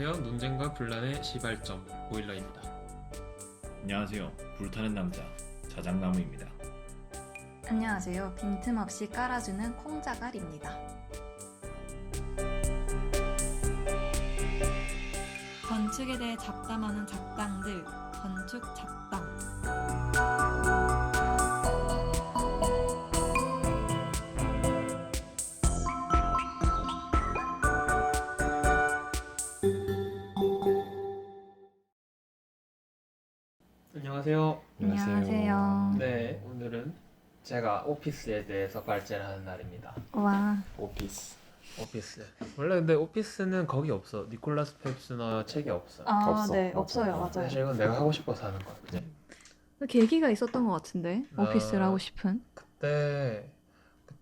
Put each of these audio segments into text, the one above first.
안녕하세요. 논쟁과 분란의 시발점 보일러입니다. 안녕하세요. 불타는 남자 자작나무입니다. 안녕하세요. 빈틈없이 깔아주는 콩자갈입니다. 건축에 대해 잡담하는 잡담들, 건축 잡담. 안녕하세요. 안녕하세요. 네, 오늘은 제가 오피스에 대해서 발제를 하는 날입니다. 와, 오피스. 오피스. 원래 근데 오피스는 거기 없어. 니콜라스 펩스나 책이 없어. 없어. 네, 맞아. 없어요. 맞아요. 사실 이건 내가 하고 싶어서 하는 거야. 그치? 계기가 있었던 것 같은데, 오피스를 하고 싶은. 그때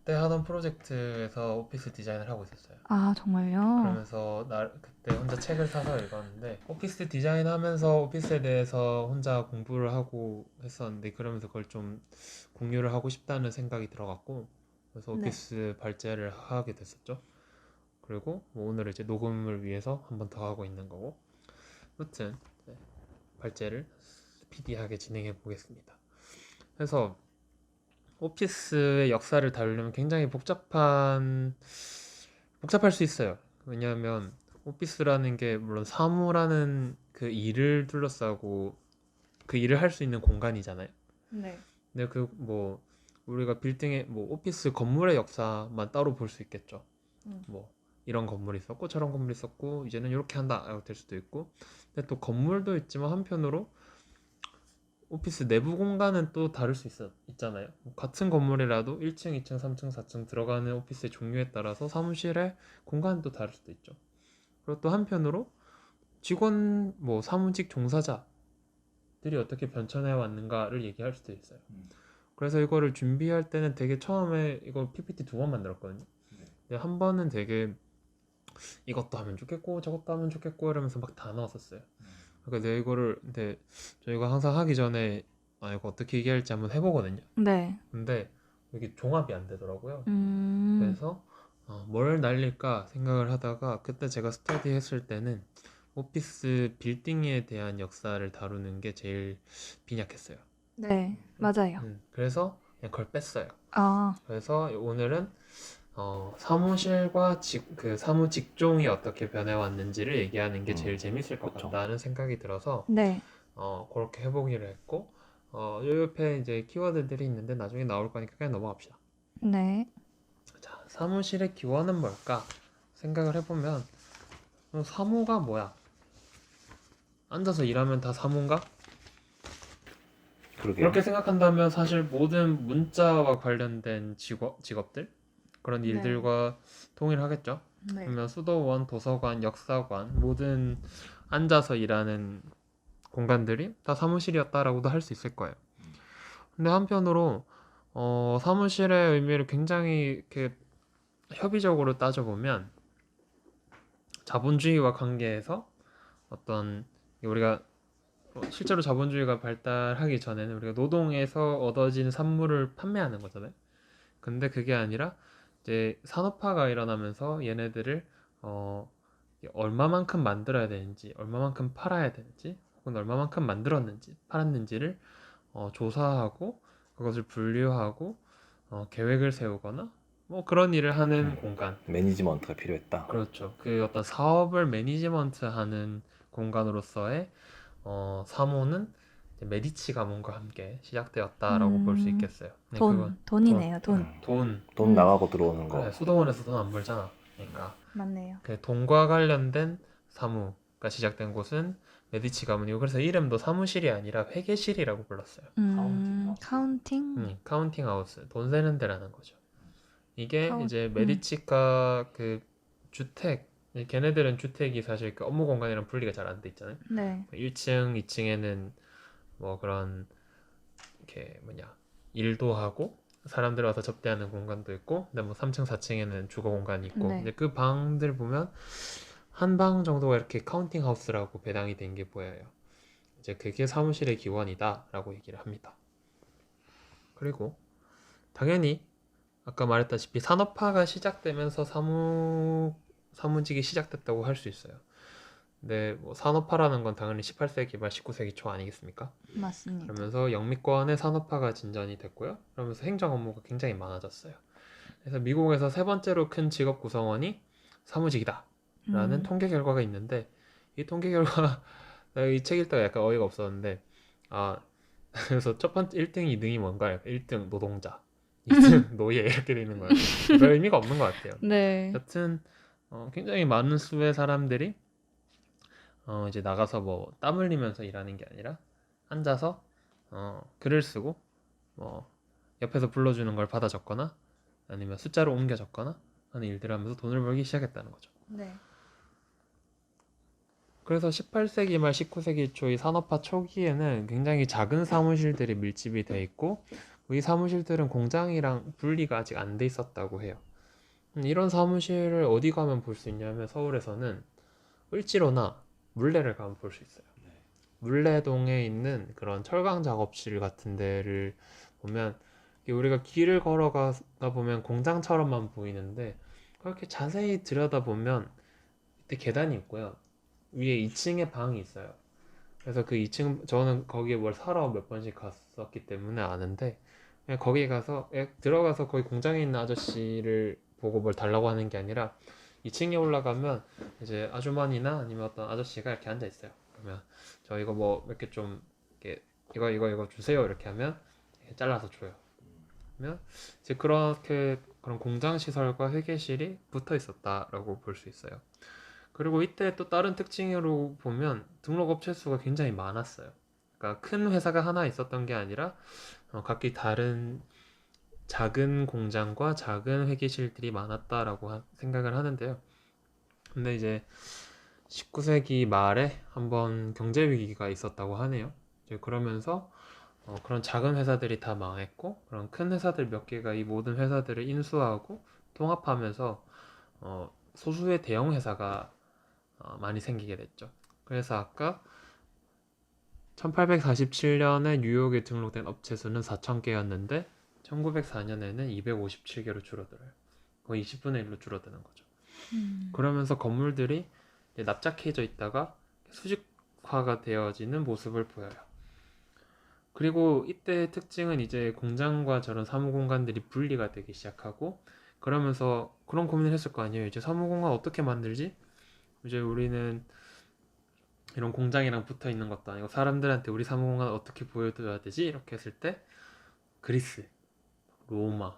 하던 프로젝트에서 오피스 디자인을 하고 있었어요. 아, 정말요? 그러면서 그때 혼자 책을 사서 읽었는데 오피스 디자인하면서 오피스에 대해서 혼자 공부를 하고 했었는데 그러면서 그걸 좀 공유를 하고 싶다는 생각이 들어갔고 그래서 네. 오피스 발제를 하게 됐었죠. 그리고 뭐 오늘 이제 녹음을 위해서 한 번 더 하고 있는 거고 아무튼 발제를 스피디하게 진행해 보겠습니다. 그래서 오피스의 역사를 다루려면 굉장히 복잡할 수 있어요. 왜냐하면 오피스라는 게 물론 사무라는 그 일을 둘러싸고 그 일을 할 수 있는 공간이잖아요. 네. 근데 그 뭐 우리가 빌딩의 뭐 오피스 건물의 역사만 따로 볼 수 있겠죠. 뭐 이런 건물이 있었고 저런 건물이 있었고 이제는 이렇게 한다라고 될 수도 있고 근데 또 건물도 있지만 한편으로 오피스 내부 공간은 또 다를 수 있잖아요. 같은 건물이라도 1층, 2층, 3층, 4층 들어가는 오피스의 종류에 따라서 사무실의 공간도 다를 수도 있죠. 그리고 또 한편으로 직원, 뭐 사무직 종사자들이 어떻게 변천해 왔는가를 얘기할 수도 있어요. 그래서 이거를 준비할 때는 되게 처음에 이거 PPT 2번 만들었거든요. 근데 한 번은 되게 이것도 하면 좋겠고 저것도 하면 좋겠고 이러면서 막 다 넣었었어요. 그러니까 내가 이거를 근데 저희가 항상 하기 전에 이거 어떻게 얘기할지 한번 해보거든요. 네. 근데 이게 종합이 안 되더라고요. 음, 그래서 뭘 날릴까 생각을 하다가 그때 제가 스터디 했을 때는 오피스 빌딩에 대한 역사를 다루는 게 제일 빈약했어요. 네, 맞아요. 그래서 그냥 그걸 뺐어요. 아, 그래서 오늘은 사무실과 그 사무 직종이 어떻게 변해왔는지를 얘기하는 게 제일 재밌을 것 그쵸. 같다는 생각이 들어서 네. 그렇게 해보기로 했고 요 옆에 이제 키워드들이 있는데 나중에 나올 거니까 그냥 넘어갑시다. 네. 자, 사무실의 기원은 뭘까 생각을 해보면 사무가 뭐야? 앉아서 일하면 다 사무인가? 그러게요. 그렇게 생각한다면 사실 모든 문자와 관련된 직업들 그런 네. 일들과 동일하겠죠. 네. 그러면 수도원, 도서관, 역사관 모든 앉아서 일하는 공간들이 다 사무실이었다라고도 할 수 있을 거예요. 근데 한편으로 사무실의 의미를 굉장히 이렇게 협의적으로 따져보면 자본주의와 관계에서 어떤 우리가 실제로 자본주의가 발달하기 전에는 우리가 노동에서 얻어진 산물을 판매하는 거잖아요. 근데 그게 아니라 이제 산업화가 일어나면서 얘네들을 얼마만큼 만들어야 되는지, 얼마만큼 팔아야 되는지, 혹은 얼마만큼 만들었는지, 팔았는지를 조사하고 그것을 분류하고 계획을 세우거나 뭐 그런 일을 하는 공간. 매니지먼트가 필요했다. 그렇죠. 그 어떤 사업을 매니지먼트하는 공간으로서의 사모는 이제 메디치 가문과 함께 시작되었다라고 볼 수 있겠어요. 네, 돈이네요, 돈. 돈 나가고 들어오는 거. 그래, 수도원에서 돈 안 벌잖아. 그러니까 맞네요. 그 돈과 관련된 사무가 시작된 곳은 메디치 가문이고 그래서 이름도 사무실이 아니라 회계실이라고 불렀어요. 카운팅? 카운팅 하우스, 돈 세는 데라는 거죠. 이게 카운- 이제 메디치가 그 주택, 걔네들은 주택이 사실 그 업무 공간이랑 분리가 잘 안 돼 있잖아요. 네. 1층, 2층에는 뭐 그런 이렇게 일도 하고 사람들 와서 접대하는 공간도 있고, 근데 뭐 3층, 4층에는 주거 공간이 있고, 네. 근데 그 방들 보면 한 방 정도가 이렇게 카운팅 하우스라고 배당이 된 게 보여요. 이제 그게 사무실의 기원이다라고 얘기를 합니다. 그리고 당연히 아까 말했다시피 산업화가 시작되면서 사무직이 시작됐다고 할 수 있어요. 근데 뭐 산업화라는 건 당연히 18세기 말 19세기 초 아니겠습니까? 맞습니다. 그러면서 영미권의 산업화가 진전이 됐고요. 그러면서 행정 업무가 굉장히 많아졌어요. 그래서 미국에서 세 번째로 큰 직업 구성원이 사무직이다 라는 통계 결과가 있는데, 이 통계 결과 이 책 읽다가 약간 어이가 없었는데, 아 그래서 첫 번째 1등, 2등이 뭔가요? 1등 노동자, 2등 노예 이렇게 돼 있는 거예요. 별 의미가 없는 것 같아요. 네. 여튼 굉장히 많은 수의 사람들이 이제 나가서 뭐 땀 흘리면서 일하는 게 아니라 앉아서 글을 쓰고 뭐 옆에서 불러주는 걸 받아 적거나 아니면 숫자로 옮겨 적거나 하는 일들을 하면서 돈을 벌기 시작했다는 거죠. 네. 그래서 18세기 말 19세기 초 이 산업화 초기에는 굉장히 작은 사무실들이 밀집이 돼 있고, 이 사무실들은 공장이랑 분리가 아직 안 돼 있었다고 해요. 이런 사무실을 어디 가면 볼 수 있냐면, 서울에서는 을지로나 물레를 가면 볼 수 있어요. 물레동에 있는 그런 철강 작업실 같은 데를 보면, 이게 우리가 길을 걸어가다 보면 공장처럼만 보이는데, 그렇게 자세히 들여다보면 이때 계단이 있고요. 위에 2층에 방이 있어요. 그래서 그 2층, 저는 거기에 뭘 사러 몇 번씩 갔었기 때문에 아는데, 그냥 거기 가서 들어가서 거기 공장에 있는 아저씨를 보고 뭘 달라고 하는 게 아니라 2층에 올라가면 이제 아주머니나 아니면 어떤 아저씨가 이렇게 앉아 있어요. 그러면 저 이거 뭐 이렇게 좀 이렇게 이거 주세요 이렇게 하면 이렇게 잘라서 줘요. 그러면 이제 그렇게 그런 공장 시설과 회계실이 붙어 있었다라고 볼 수 있어요. 그리고 이때 또 다른 특징으로 보면 등록 업체 수가 굉장히 많았어요. 그러니까 큰 회사가 하나 있었던 게 아니라 각기 다른 작은 공장과 작은 회계실들이 많았다라고 생각을 하는데요. 근데 이제 19세기 말에 한번 경제 위기가 있었다고 하네요. 이제 그러면서 그런 작은 회사들이 다 망했고, 그런 큰 회사들 몇 개가 이 모든 회사들을 인수하고 통합하면서 소수의 대형 회사가 많이 생기게 됐죠. 그래서 아까 1847년에 뉴욕에 등록된 업체 수는 4,000개였는데 1904년에는 257개로 줄어들어요. 거의 20분의 1로 줄어드는 거죠. 그러면서 건물들이 이제 납작해져 있다가 수직화가 되어지는 모습을 보여요. 그리고 이때 특징은 이제 공장과 저런 사무공간들이 분리가 되기 시작하고, 그러면서 그런 고민을 했을 거 아니에요. 이제 사무공간 어떻게 만들지? 이제 우리는 이런 공장이랑 붙어 있는 것도 아니고 사람들한테 우리 사무공간 어떻게 보여줘야 되지? 이렇게 했을 때 그리스, 로마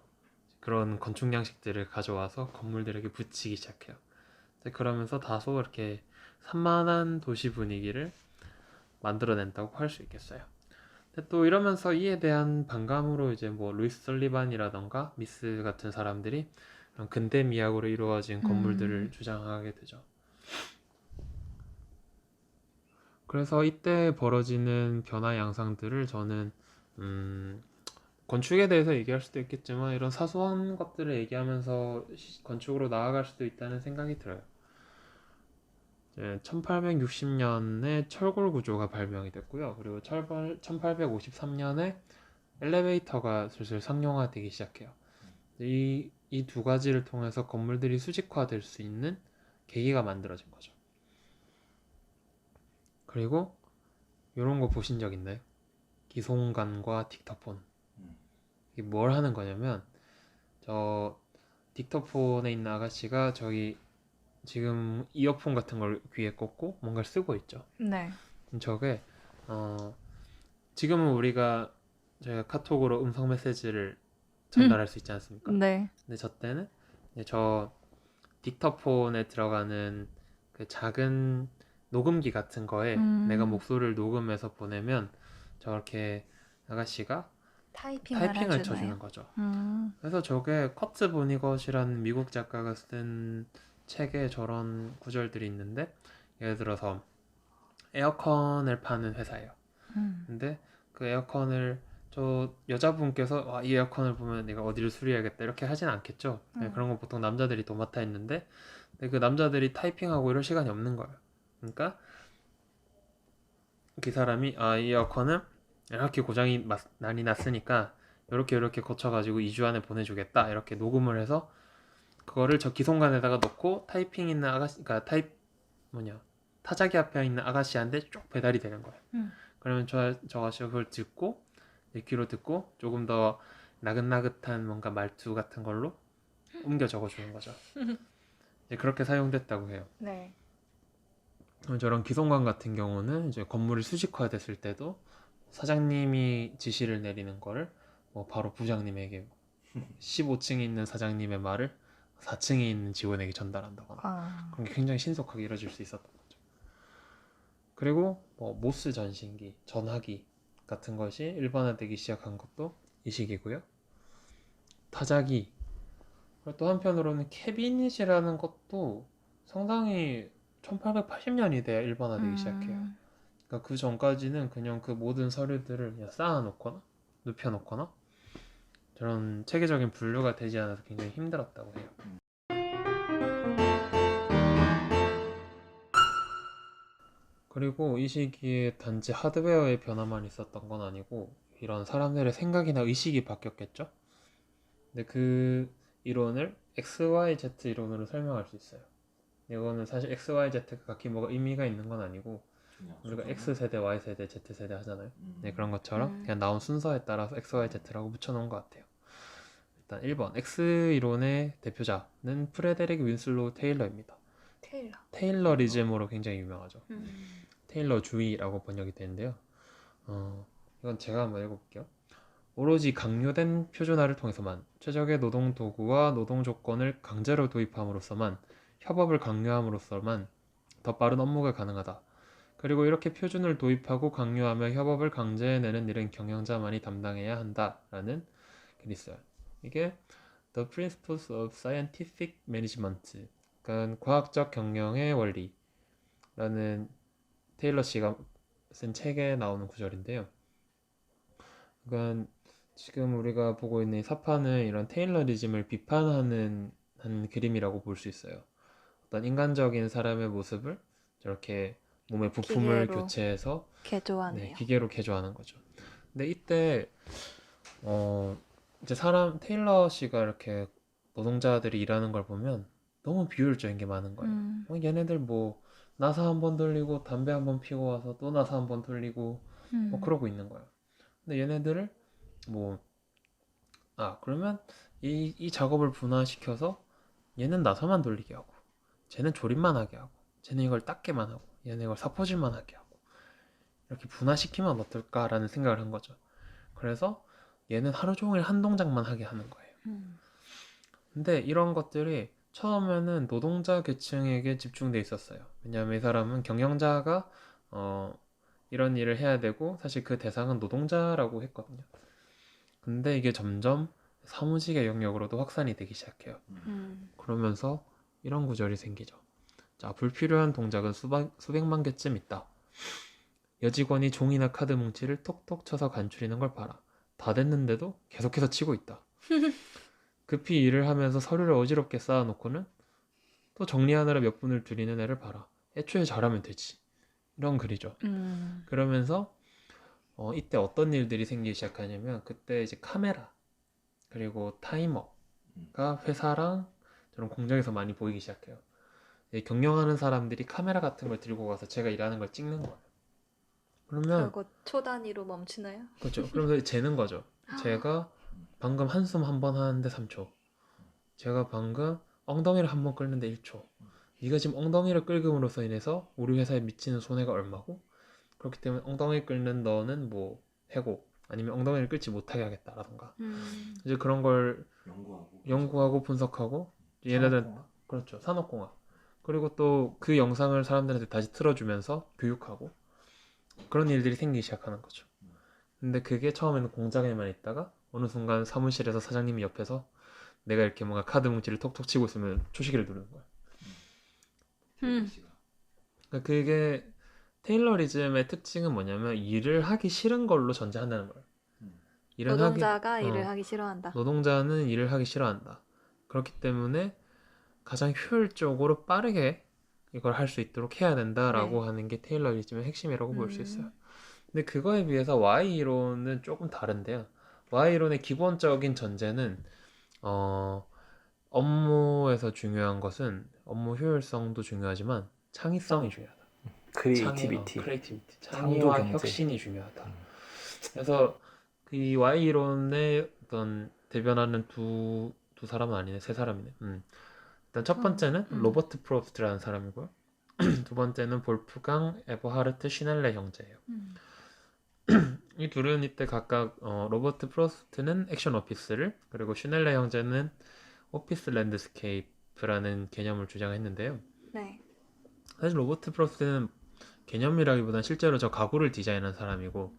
그런 건축 양식들을 가져와서 건물들에게 붙이기 시작해요. 그러면서 다소 이렇게 산만한 도시 분위기를 만들어낸다고 할 수 있겠어요. 근데 또 이러면서 이에 대한 반감으로 이제 뭐 루이스 설리반이라던가 미스 같은 사람들이 그런 근대 미학으로 이루어진 건물들을 주장하게 되죠. 그래서 이때 벌어지는 변화 양상들을 저는 건축에 대해서 얘기할 수도 있겠지만 이런 사소한 것들을 얘기하면서 건축으로 나아갈 수도 있다는 생각이 들어요. 1860년에 철골 구조가 발명이 됐고요. 그리고 1853년에 엘리베이터가 슬슬 상용화되기 시작해요. 이 두 가지를 통해서 건물들이 수직화될 수 있는 계기가 만들어진 거죠. 그리고 이런 거 보신 적 있나요? 기송관과 딕터폰. 이게 뭘 하는 거냐면, 저 딕터폰에 있는 아가씨가 저기 지금 이어폰 같은 걸 귀에 꽂고 뭔가를 쓰고 있죠. 네. 저게 지금은 저희가 카톡으로 음성 메시지를 전달할 수 있지 않습니까? 네. 근데 저 때는 이제 저 딕터폰에 들어가는 그 작은 녹음기 같은 거에 내가 목소리를 녹음해서 보내면 저렇게 아가씨가 타이핑을 쳐주는 거죠. 그래서 저게 커트 보니것이라는 미국 작가가 쓴 책에 저런 구절들이 있는데, 예를 들어서 에어컨을 파는 회사예요. 근데 그 에어컨을 저 여자분께서 이 에어컨을 보면 내가 어디를 수리해야겠다 이렇게 하진 않겠죠. 그런 건 보통 남자들이 도맡아 했는데, 근데 그 남자들이 타이핑하고 이럴 시간이 없는 거예요. 그러니까 그 사람이 이 에어컨은 이렇게 고장이 많이 났으니까 이렇게 고쳐가지고 2주 안에 보내주겠다 이렇게 녹음을 해서 그거를 저 기송관에다가 넣고 타이핑 있는 아가씨, 그러니까 타자기 앞에 있는 아가씨한테 쭉 배달이 되는 거예요. 그러면 저 아가씨가 그걸 듣고 내 귀로 듣고 조금 더 나긋나긋한 뭔가 말투 같은 걸로 옮겨 적어주는 거죠. 이제 그렇게 사용됐다고 해요. 네. 그럼 저런 기송관 같은 경우는 이제 건물이 수직화됐을 때도 사장님이 지시를 내리는 거를 뭐 바로 부장님에게 15층에 있는 사장님의 말을 4층에 있는 직원에게 전달한다거나 아. 그런 게 굉장히 신속하게 이루어질 수 있었던 거죠. 그리고 뭐 모스 전신기, 전화기 같은 것이 일반화되기 시작한 것도 이 시기고요. 타자기, 그리고 또 한편으로는 캐비닛이라는 것도 상당히 1880년이 돼야 일반화되기 시작해요. 그러니까 그 전까지는 그냥 그 모든 서류들을 그냥 쌓아놓거나 눕혀놓거나 저런 체계적인 분류가 되지 않아서 굉장히 힘들었다고 해요. 그리고 이 시기에 단지 하드웨어의 변화만 있었던 건 아니고 이런 사람들의 생각이나 의식이 바뀌었겠죠? 근데 그 이론을 XYZ 이론으로 설명할 수 있어요. 이거는 사실 XYZ가 각기 뭐가 의미가 있는 건 아니고 우리가 X세대, Y세대, Z세대 하잖아요. 네, 그런 것처럼 그냥 나온 순서에 따라서 XYZ라고 붙여놓은 것 같아요. 일단 1번 X 이론의 대표자는 프레데릭 윈슬로우 테일러입니다. 테일러리즘으로 굉장히 유명하죠. 테일러주의라고 번역이 되는데요. 이건 제가 한번 읽어볼게요. 오로지 강요된 표준화를 통해서만 최적의 노동 도구와 노동 조건을 강제로 도입함으로써만 협업을 강요함으로써만 더 빠른 업무가 가능하다. 그리고 이렇게 표준을 도입하고 강요하며 협업을 강제해내는 일은 경영자만이 담당해야 한다라는 글이 있어요. 이게 The Principles of Scientific Management, 그러니까 과학적 경영의 원리라는 테일러 씨가 쓴 책에 나오는 구절인데요. 그러니까 지금 우리가 보고 있는 이 사파는 이런 테일러리즘을 비판하는 한 그림이라고 볼 수 있어요. 어떤 인간적인 사람의 모습을 저렇게 몸의 부품을 기계로 교체해서 개조하네요. 기계로 개조하는 거죠. 근데 이때 이제 테일러 씨가 이렇게 노동자들이 일하는 걸 보면 너무 비효율적인 게 많은 거예요. 얘네들 뭐 나사 한 번 돌리고 담배 한 번 피고 와서 또 나사 한 번 돌리고 뭐 그러고 있는 거예요. 근데 얘네들을 그러면 이 작업을 분화시켜서 얘는 나사만 돌리게 하고 쟤는 조립만 하게 하고 쟤는 이걸 닦게만 하고 얘는 이걸 사포질만 하게 하고 이렇게 분화시키면 어떨까라는 생각을 한 거죠. 그래서 얘는 하루 종일 한 동작만 하게 하는 거예요. 근데 이런 것들이 처음에는 노동자 계층에게 집중돼 있었어요. 왜냐하면 이 사람은 경영자가 이런 일을 해야 되고 사실 그 대상은 노동자라고 했거든요. 근데 이게 점점 사무직의 영역으로도 확산이 되기 시작해요. 그러면서 이런 구절이 생기죠. 자, 불필요한 동작은 수백만 개쯤 있다. 여직원이 종이나 카드 뭉치를 톡톡 쳐서 간추리는 걸 봐라. 다 됐는데도 계속해서 치고 있다. 급히 일을 하면서 서류를 어지럽게 쌓아놓고는 또 정리하느라 몇 분을 들이는 애를 봐라. 애초에 잘하면 되지. 이런 글이죠. 그러면서 이때 어떤 일들이 생기기 시작하냐면 그때 이제 카메라 그리고 타이머가 회사랑 저런 공장에서 많이 보이기 시작해요. 경영하는 사람들이 카메라 같은 걸 들고 가서 제가 일하는 걸 찍는 거예요. 그러면 그리고 초 단위로 멈추나요? 그렇죠. 그러면서 재는 거죠. 제가 방금 한숨 한 번 하는데 3초. 제가 방금 엉덩이를 한 번 끓는데 1초. 네가 지금 엉덩이를 긁음으로써 인해서 우리 회사에 미치는 손해가 얼마고? 그렇기 때문에 엉덩이 끓는 너는 뭐 해고 아니면 엉덩이를 끓지 못하게 하겠다라던가. 이제 그런 걸 연구하고 분석하고 얘네들은 그렇죠. 산업공학. 그리고 또 그 영상을 사람들한테 다시 틀어주면서 교육하고 그런 일들이 생기기 시작하는 거죠. 근데 그게 처음에는 공장에만 있다가 어느 순간 사무실에서 사장님이 옆에서 내가 이렇게 뭔가 카드 뭉치를 톡톡 치고 있으면 초시계를 누르는 거야. 그러니까 그게 테일러리즘의 특징은 뭐냐면 일을 하기 싫은 걸로 전제한다는 거예요. 노동자가 일을 하기 싫어한다. 노동자는 일을 하기 싫어한다. 그렇기 때문에 가장 효율적으로 빠르게 이걸 할 수 있도록 해야 된다라고 하는 게 테일러리즘의 핵심이라고 볼 수 있어요. 근데 그거에 비해서 Y 이론은 조금 다른데요. Y 이론의 기본적인 전제는 업무에서 중요한 것은 업무 효율성도 중요하지만 창의성이 중요하다. 크리에이티비티. 크리에이티비티, 창조 창의와 경제. 혁신이 중요하다. 음. 그래서 그 이 Y 이론의 어떤 대변하는 두 사람은 아니네, 세 사람이네. 일단 첫 번째는 로버트 프로스트라는 사람이고요. 두 번째는 볼프강 에버하르트 슈넬레 형제예요. 이 둘은 이때 각각 로버트 프로스트는 액션 오피스를, 그리고 슈넬레 형제는 오피스 랜드스케이프라는 개념을 주장했는데요. 네. 사실 로버트 프로스트는 개념이라기보다는 실제로 저 가구를 디자인한 사람이고,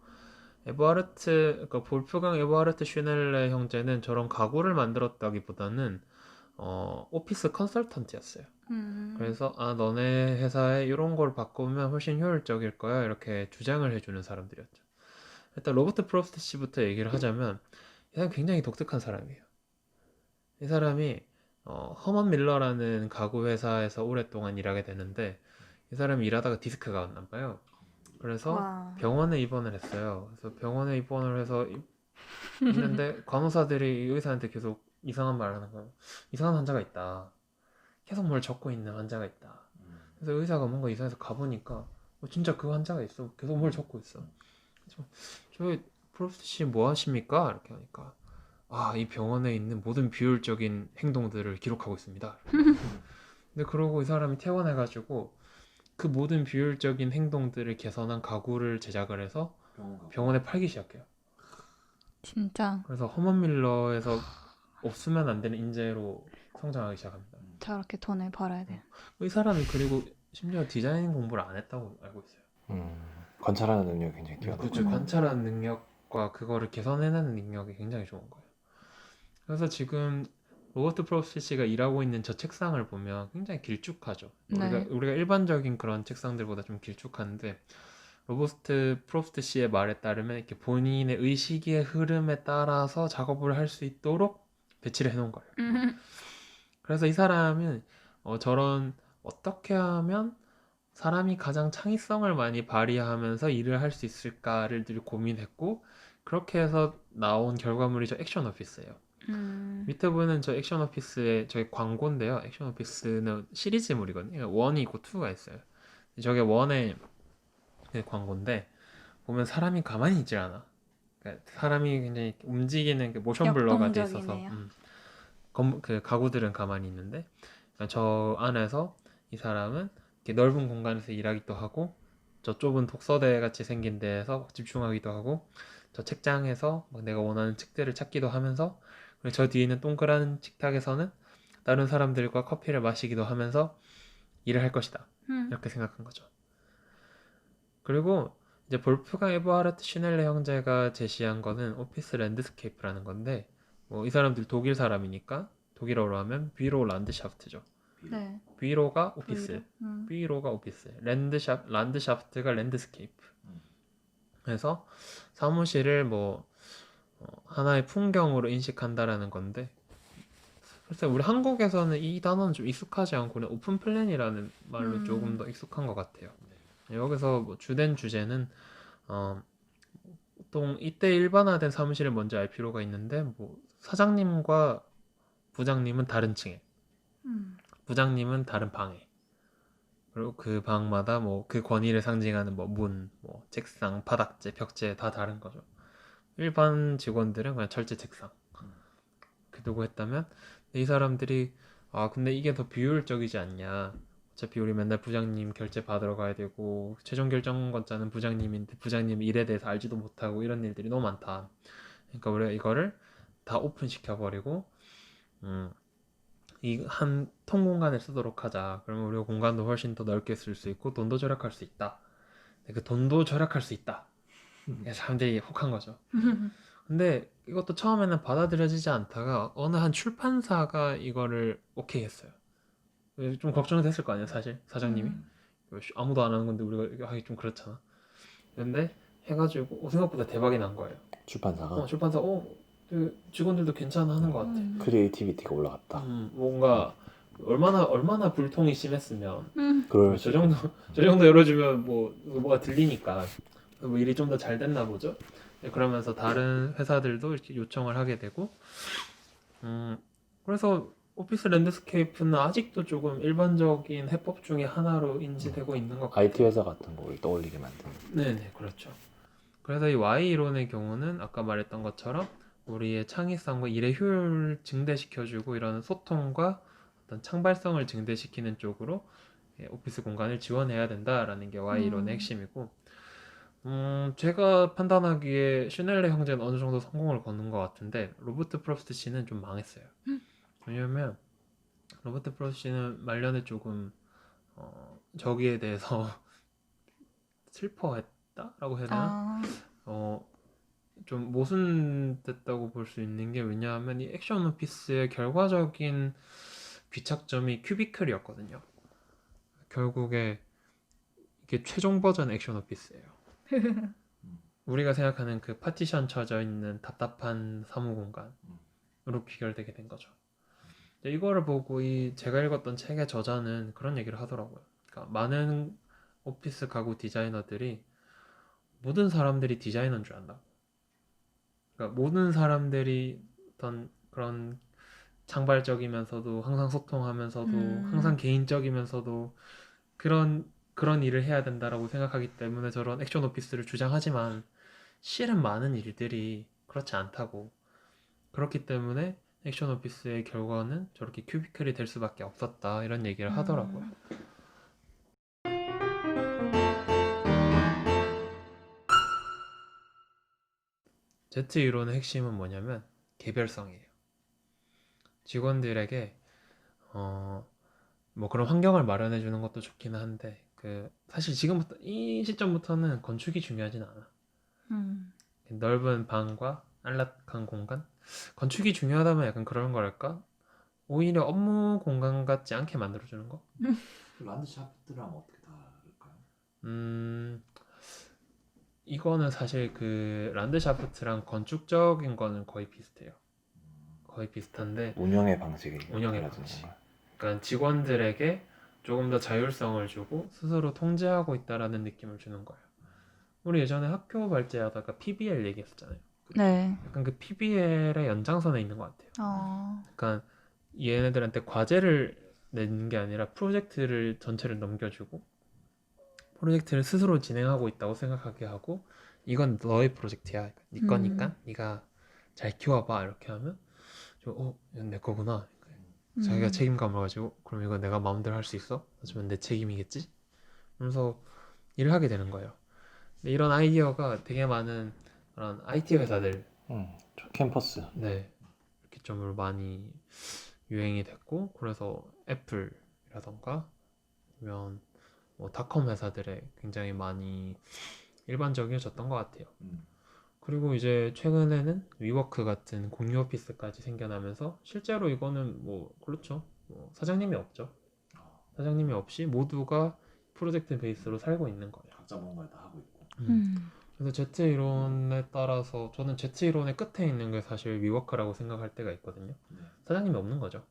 그러니까 볼프강 에버하르트 슈넬레 형제는 저런 가구를 만들었다기보다는 오피스 컨설턴트였어요. 그래서 너네 회사에 이런 걸 바꾸면 훨씬 효율적일 거야, 이렇게 주장을 해주는 사람들이었죠. 일단 로버트 프로스트 씨부터 얘기를 하자면 이 사람 굉장히 독특한 사람이에요. 이 사람이 허먼 밀러라는 가구 회사에서 오랫동안 일하게 되는데, 이 사람이 일하다가 디스크가 왔나 봐요. 그래서 와. 병원에 입원을 했어요. 그래서 병원에 입원을 해서 있는데 간호사들이 이 의사한테 계속 이상한 말을 하는 거예요. 이상한 환자가 있다. 계속 뭘 적고 있는 환자가 있다. 그래서 의사가 뭔가 이상해서 가보니까 진짜 그 환자가 있어. 계속 뭘 적고 있어. 저 프로스트 씨 뭐 하십니까? 이렇게 하니까 이 병원에 있는 모든 비효율적인 행동들을 기록하고 있습니다. 근데 그러고 이 사람이 퇴원해가지고 그 모든 비효율적인 행동들을 개선한 가구를 제작을 해서 병원에 팔기 시작해요. 진짜 그래서 허먼 밀러에서 없으면 안 되는 인재로 성장하기 시작합니다. 저렇게 돈을 벌어야 돼. 이 사람이 그리고 심지어 디자인 공부를 안 했다고 알고 있어요. 관찰하는 능력이 굉장히 뛰어나고. 그렇죠. 관찰하는 능력과 그거를 개선해내는 능력이 굉장히 좋은 거예요. 그래서 지금 로버트 프로스트 씨가 일하고 있는 저 책상을 보면 굉장히 길쭉하죠. 네. 우리가 일반적인 그런 책상들보다 좀 길쭉한데, 로버트 프로스트 씨의 말에 따르면 이렇게 본인의 의식의 흐름에 따라서 작업을 할 수 있도록 배치를 해놓은 거예요. 그래서 이 사람은 저런 어떻게 하면 사람이 가장 창의성을 많이 발휘하면서 일을 할 수 있을까를 늘 고민했고, 그렇게 해서 나온 결과물이 저 액션 오피스예요. 밑에 보이는 저 액션 오피스의 저게 광고인데요. 액션 오피스는 시리즈물이거든요. 1이 있고 2가 있어요. 저게 1의 광고인데 보면 사람이 가만히 있질 않아. 그러니까 사람이 굉장히 움직이는 그 모션 블러가 돼 있어서 그 가구들은 가만히 있는데, 그러니까 저 안에서 이 사람은 이렇게 넓은 공간에서 일하기도 하고, 저 좁은 독서대 같이 생긴 데에서 집중하기도 하고, 저 책장에서 막 내가 원하는 책들을 찾기도 하면서, 그리고 저 뒤에 있는 동그란 식탁에서는 다른 사람들과 커피를 마시기도 하면서 일을 할 것이다. 이렇게 생각한 거죠. 그리고 이제 볼프강 에버하르트 슈넬레 형제가 제시한 거는 오피스 랜드스케이프라는 건데, 이 사람들 독일 사람이니까 독일어로 하면 뷰로 란드샤프트죠. 네. 뷰로가 오피스, 뷰로가 오피스, 란드샤프트가 랜드스케이프. 그래서 사무실을 하나의 풍경으로 인식한다라는 건데, 글쎄 우리 한국에서는 이 단어는 좀 익숙하지 않고 그냥 오픈 플랜이라는 말로 조금 더 익숙한 것 같아요. 여기서 주된 주제는 보통 이때 일반화된 사무실을 먼저 알 필요가 있는데, 사장님과 부장님은 다른 층에, 부장님은 다른 방에, 그리고 그 방마다 그 권위를 상징하는 문, 책상, 바닥재, 벽재 다 다른 거죠. 일반 직원들은 그냥 철제 책상 두고 했다면, 이 사람들이 근데 이게 더 비효율적이지 않냐, 어차피 우리 맨날 부장님 결제 받으러 가야 되고 최종 결정권자는 부장님인데 부장님 일에 대해서 알지도 못하고 이런 일들이 너무 많다. 그러니까 우리가 이거를 다 오픈시켜 버리고 이 한 통 공간을 쓰도록 하자. 그러면 우리가 공간도 훨씬 더 넓게 쓸 수 있고 돈도 절약할 수 있다. 그 돈도 절약할 수 있다. 사람들이 혹한 거죠. 근데 이것도 처음에는 받아들여지지 않다가 어느 한 출판사가 이거를 오케이 했어요. 좀 걱정이 됐을 거 아니야, 사실 사장님이. 아무도 안 하는 건데 우리가 하기 좀 그렇잖아. 근데 해가지고 생각보다 대박이 난 거예요. 출판사가. 출판사 그 직원들도 괜찮아 하는 것 같아. 크리에이티비티가 올라갔다. 뭔가 얼마나 불통이 심했으면 그럴 저 정도 열어주면 뭐가 들리니까 일이 좀 더 잘 됐나 보죠. 그러면서 다른 회사들도 이렇게 요청을 하게 되고, 그래서 오피스 랜드스케이프는 아직도 조금 일반적인 해법 중에 하나로 인지되고 있는 것 같아요. IT 회사 같은 걸 떠올리게 만드는. 네네, 그렇죠. 그래서 이 Y 이론의 경우는 아까 말했던 것처럼 우리의 창의성과 일의 효율을 증대시켜주고 이런 소통과 어떤 창발성을 증대시키는 쪽으로 오피스 공간을 지원해야 된다라는 게 Y 이론의 핵심이고, 제가 판단하기에 슈넬레 형제는 어느 정도 성공을 거둔 것 같은데 로버트 프로스트 씨는 좀 망했어요. 왜냐면 로버트 프로스트 씨는 말년에 조금 저기에 대해서 슬퍼했다라고 해야 되나? 좀 모순됐다고 볼 수 있는 게, 왜냐하면 이 액션 오피스의 결과적인 귀착점이 큐비클이었거든요. 결국에 이게 최종 버전 액션 오피스예요. 우리가 생각하는 그 파티션 쳐져 있는 답답한 사무 공간으로 귀결되게 된 거죠. 이거를 보고 이 제가 읽었던 책의 저자는 그런 얘기를 하더라고요. 그러니까 많은 오피스 가구 디자이너들이 모든 사람들이 디자이너인 줄 안다. 그러니까 모든 사람들이 어떤 그런 창발적이면서도 항상 소통하면서도 항상 개인적이면서도 그런 일을 해야 된다라고 생각하기 때문에 저런 액션 오피스를 주장하지만 실은 많은 일들이 그렇지 않다고, 그렇기 때문에 액션 오피스의 결과는 저렇게 큐비클이 될 수밖에 없었다, 이런 얘기를 하더라고요. Z 이론의 핵심은 뭐냐면 개별성이에요. 직원들에게 뭐 그런 환경을 마련해 주는 것도 좋기는 한데, 사실 지금부터 이 시점부터는 건축이 중요하진 않아. 넓은 방과 안락한 공간? 건축이 중요하다면 약간 그런 거랄까? 오히려 업무 공간 같지 않게 만들어주는 거? 란드샤프트랑 어떻게 다를까요? 이거는 사실 그 란드샤프트랑 건축적인 거는 거의 비슷해요. 거의 비슷한데, 운영의 방식이 운영의 달라지는 방식. 건가요? 그러니까 직원들에게 조금 더 자율성을 주고 스스로 통제하고 있다라는 느낌을 주는 거예요. 우리 예전에 학교 발제하다가 PBL 얘기했었잖아요. 네. 약간 그 PBL의 연장선에 있는 것 같아요. 그러니까 얘네들한테 과제를 내는 게 아니라 프로젝트를 전체를 넘겨주고 프로젝트를 스스로 진행하고 있다고 생각하게 하고, 이건 너의 프로젝트야, 네 거니까 네가 잘 키워봐, 이렇게 하면 이건 내 거구나. 자기가 책임감을 가지고, 그럼 이거 내가 마음대로 할 수 있어? 하지만 내 책임이겠지? 그러면서 일을 하게 되는 거예요. 근데 이런 아이디어가 되게 많은 그런 IT 회사들, 저 캠퍼스. 네, 이렇게 좀 많이 유행이 됐고, 그래서 애플이라던가 아니면 뭐 닷컴 회사들에 굉장히 많이 일반적이어졌던 것 같아요. 그리고 이제 최근에는 위워크 같은 공유 오피스까지 생겨나면서 실제로 이거는 뭐 그렇죠. 뭐 사장님이 없죠. 사장님이 없이 모두가 프로젝트 베이스로 살고 있는 거예요. 각자 뭔가를 다 하고 있고. 그래서 Z 이론에 따라서 저는 Z 이론의 끝에 있는 게 사실 위워크라고 생각할 때가 있거든요. 사장님이 없는 거죠.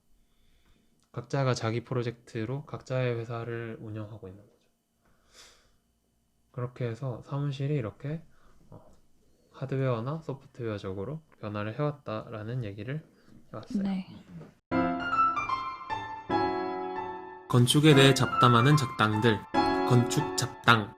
각자가 자기 프로젝트로 각자의 회사를 운영하고 있는 거죠. 그렇게 해서 사무실이 이렇게 하드웨어나 소프트웨어적으로 변화를 해왔다라는 얘기를 해왔어요. 네. 건축에 대해 잡담하는 작당들, 건축 잡당.